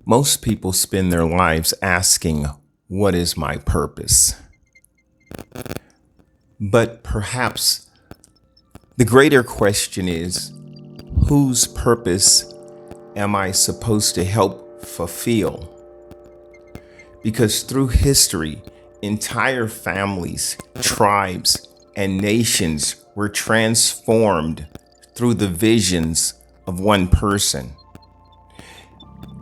Most people spend their lives asking, "What is my purpose?" But perhaps the greater question is, whose purpose am I supposed to help fulfill? Because through history, entire families, tribes, and nations were transformed through the visions of one person.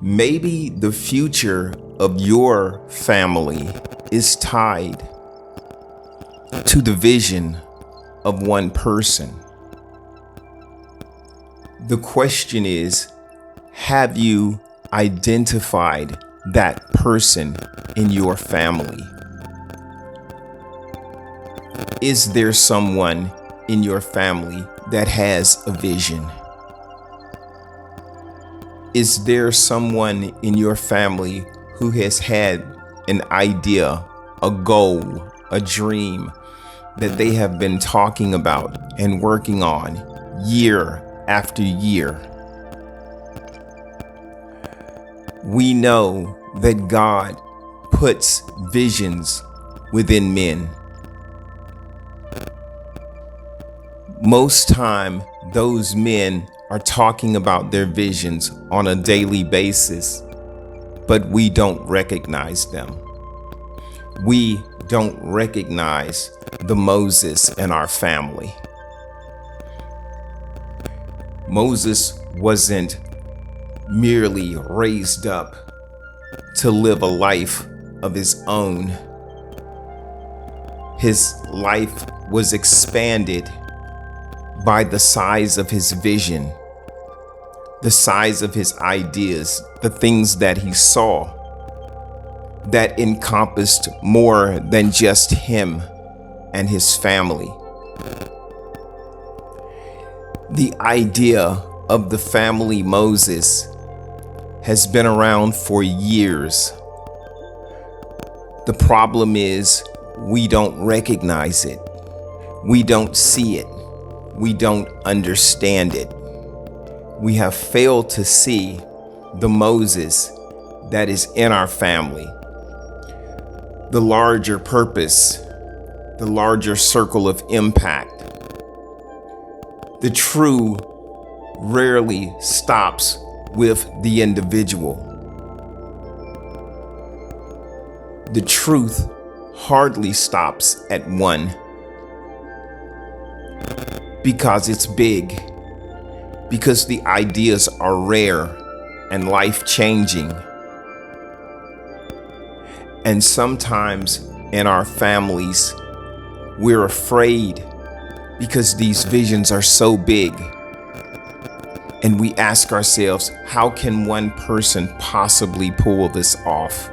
Maybe the future of your family is tied to the vision of one person. The question is, have you identified that person in your family? Is there someone in your family that has a vision? Is there someone in your family who has had an idea, a goal, a dream that they have been talking about and working on year after year? We know that God puts visions within men. Most time, those men are talking about their visions on a daily basis, but we don't recognize them. We don't recognize the Moses in our family. Moses wasn't merely raised up to live a life of his own. His life was expanded by the size of his vision, the size of his ideas, the things that he saw that encompassed more than just him and his family. The idea of the family Moses has been around for years. The problem is we don't recognize it. We don't see it. We don't understand it. We have failed to see the Moses that is in our family. The larger purpose, the larger circle of impact. The true rarely stops with the individual. The truth hardly stops at one. Because it's big, because the ideas are rare and life-changing. And sometimes in our families, we're afraid because these visions are so big. And we ask ourselves, how can one person possibly pull this off?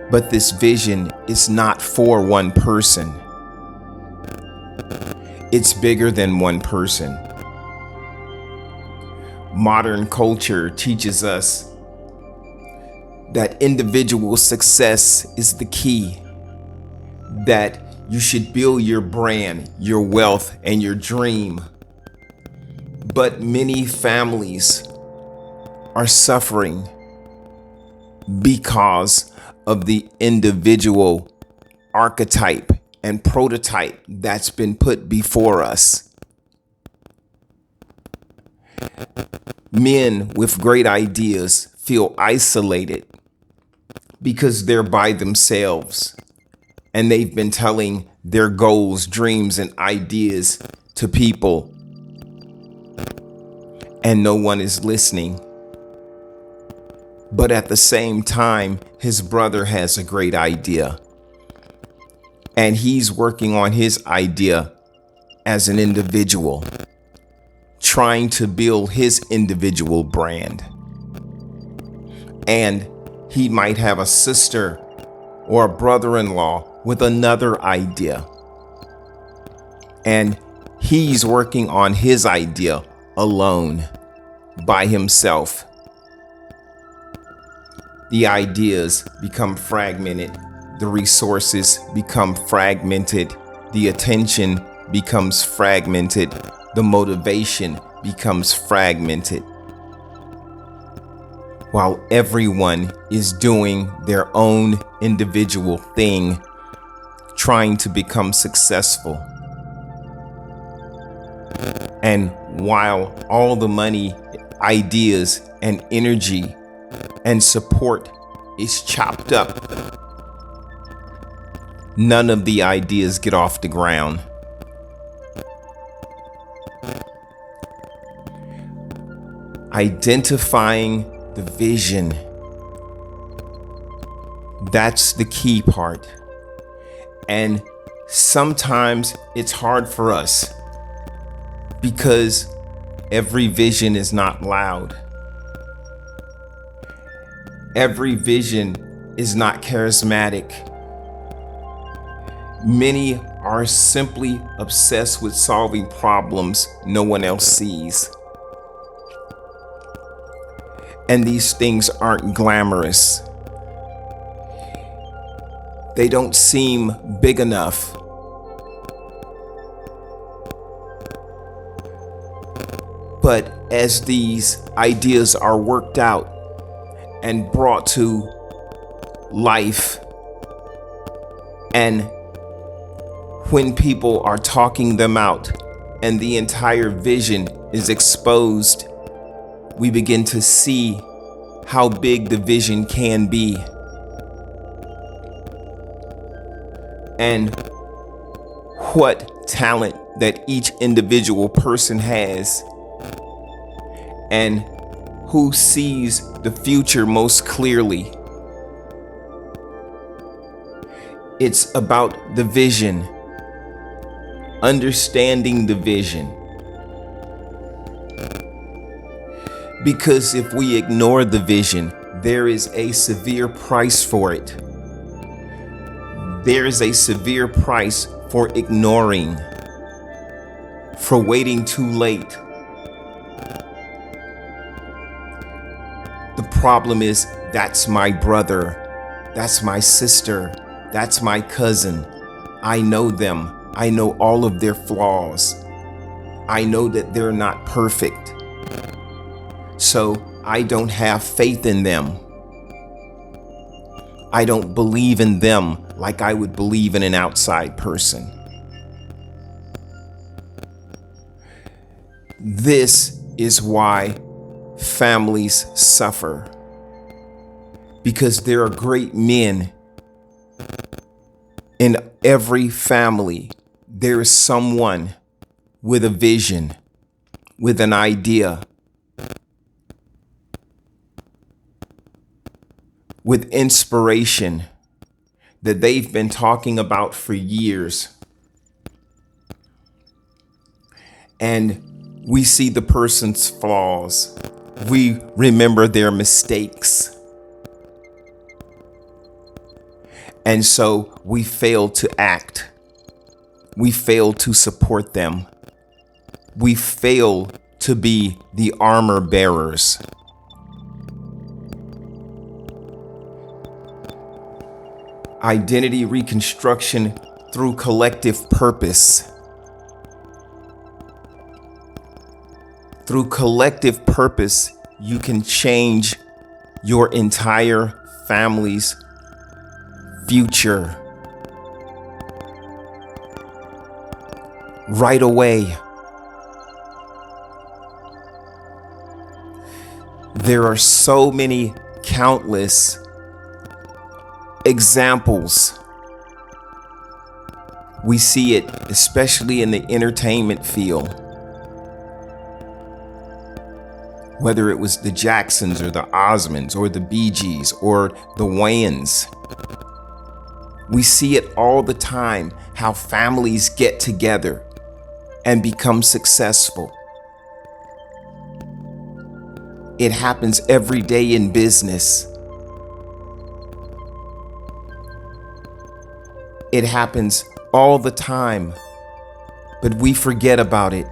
But this vision is not for one person. It's bigger than one person. Modern culture teaches us that individual success is the key, that you should build your brand, your wealth, and your dream. But many families are suffering because of the individual archetype and prototype that's been put before us. Men with great ideas feel isolated because they're by themselves and they've been telling their goals, dreams, and ideas to people, and no one is listening. But at the same time, his brother has a great idea. And he's working on his idea as an individual, trying to build his individual brand. And he might have a sister or a brother-in-law with another idea. And he's working on his idea alone, by himself. The ideas become fragmented. The resources become fragmented. The attention becomes fragmented. The motivation becomes fragmented. while everyone is doing their own individual thing, trying to become successful. And while all the money, ideas, and energy and support is chopped up, none of the ideas get off the ground. Identifying the vision, that's the key part. And sometimes it's hard for us because every vision is not loud. Every vision is not charismatic. Many are simply obsessed with solving problems no one else sees. And these things aren't glamorous. They don't seem big enough. But as these ideas are worked out and brought to life, and when people are talking them out and the entire vision is exposed, we begin to see how big the vision can be. And what talent that each individual person has, and who sees the future most clearly. It's about the vision, understanding the vision. Because if we ignore the vision, there is a severe price for it. There is a severe price for ignoring, for waiting too late. The problem is, that's my brother, that's my sister, that's my cousin. I know them. I know all of their flaws. I know that they're not perfect. So I don't have faith in them. I don't believe in them like I would believe in an outside person. This is why families suffer. Because there are great men in every family. There is someone with a vision, with an idea, with inspiration that they've been talking about for years. And we see the person's flaws. We remember their mistakes. And so we fail to act. We fail to support them. We fail to be the armor bearers. Identity reconstruction through collective purpose. Through collective purpose, you can change your entire family's future right away. There are so many countless examples. We see it especially in the entertainment field. Whether it was the Jacksons or the Osmonds or the Bee Gees or the Wayans. We see it all the time, how families get together and become successful. It happens every day in business. It happens all the time, but we forget about it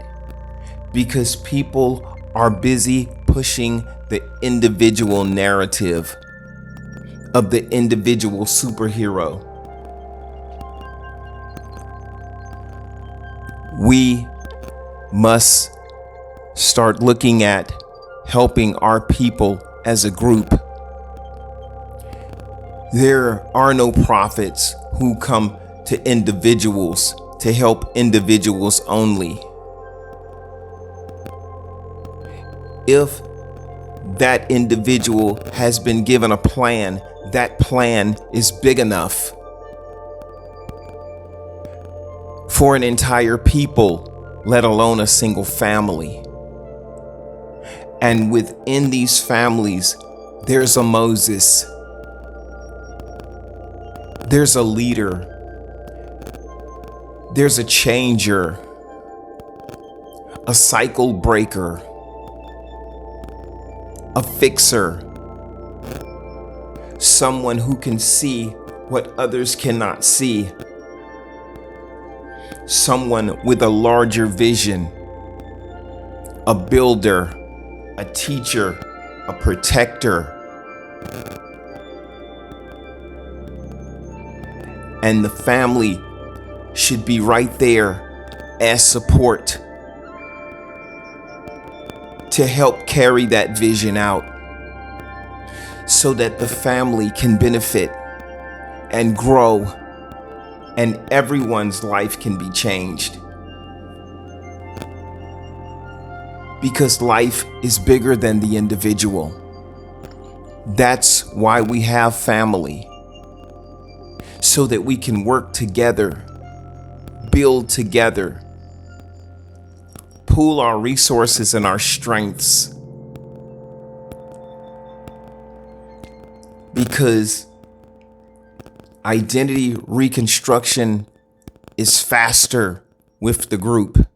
because people are busy pushing the individual narrative of the individual superhero. We must start looking at helping our people as a group. There are no prophets who come to individuals to help individuals only. If that individual has been given a plan, that plan is big enough for an entire people, let alone a single family. And within these families, there's a Moses, there's a leader, there's a changer, a cycle breaker, a fixer, someone who can see what others cannot see, someone with a larger vision, a builder, a teacher, a protector. And the family should be right there as support to help carry that vision out so that the family can benefit and grow and everyone's life can be changed. Because life is bigger than the individual. That's why we have family, so that we can work together, build together, pool our resources and our strengths. Because identity reconstruction is faster with the group.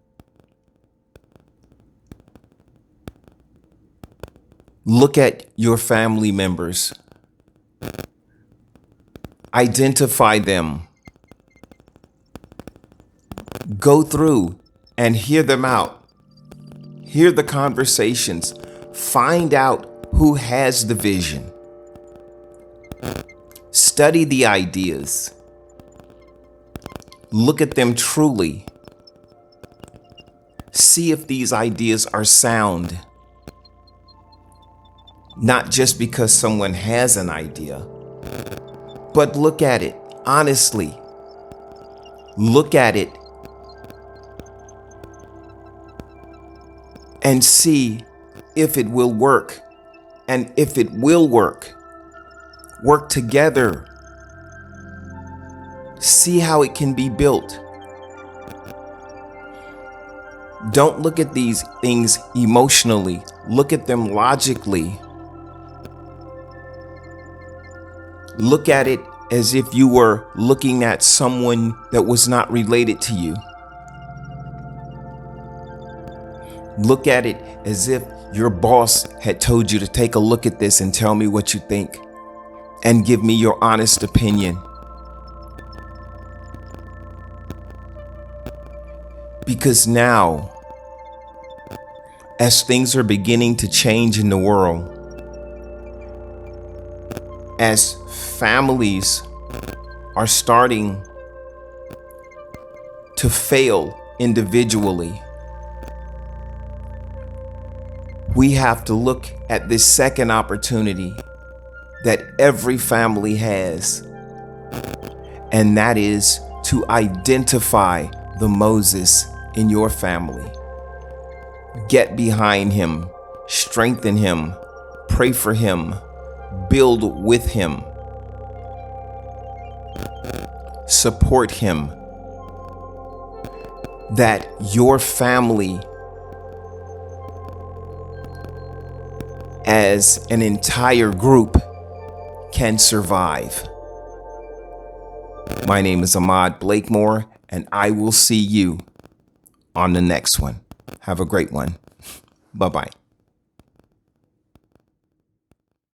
Look at your family members. Identify them. Go through and hear them out. Hear the conversations. Find out who has the vision. Study the ideas. Look at them truly. See if these ideas are sound. Not just because someone has an idea, but look at it honestly. Look at it and see if it will work. And if it will work, work together. See how it can be built. Don't look at these things emotionally. Look at them logically. Look at it as if you were looking at someone that was not related to you. Look at it as if your boss had told you to take a look at this and tell me what you think and give me your honest opinion. Because now, as things are beginning to change in the world, as families are starting to fail individually, we have to look at this second opportunity that every family has, and that is to identify the Moses in your family. Get behind him, strengthen him, pray for him, build with him, support him, that your family as an entire group can survive. My name is Ahmad Blakemore, and I will see you on the next one. Have a great one. Bye-bye.